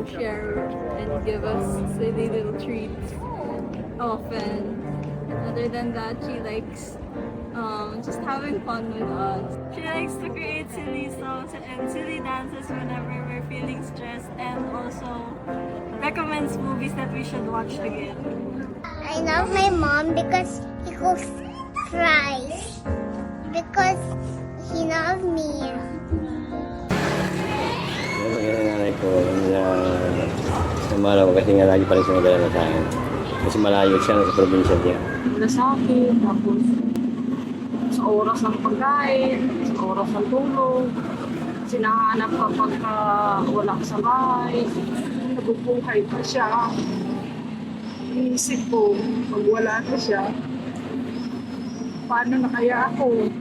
share and give us silly little treats often. And other than that, she likes just having fun with us. She likes to create silly songs and silly dances whenever we're feeling stressed, and also recommends movies that we should watch together. I love my mom because he cooks fries. Because he loves me. Yung nanay ko, namalaw kasi nga lagi pa rin siya nagdala sa akin. Kasi malayo siya sa probinsya niya. Wala sa akin, tapos sa oras ng pagkain, sa oras ng tulog, sinahanap kapag wala ka sa bahay, nabubuhay pa siya. Inisip ko, pag wala na siya, paano na kaya ako?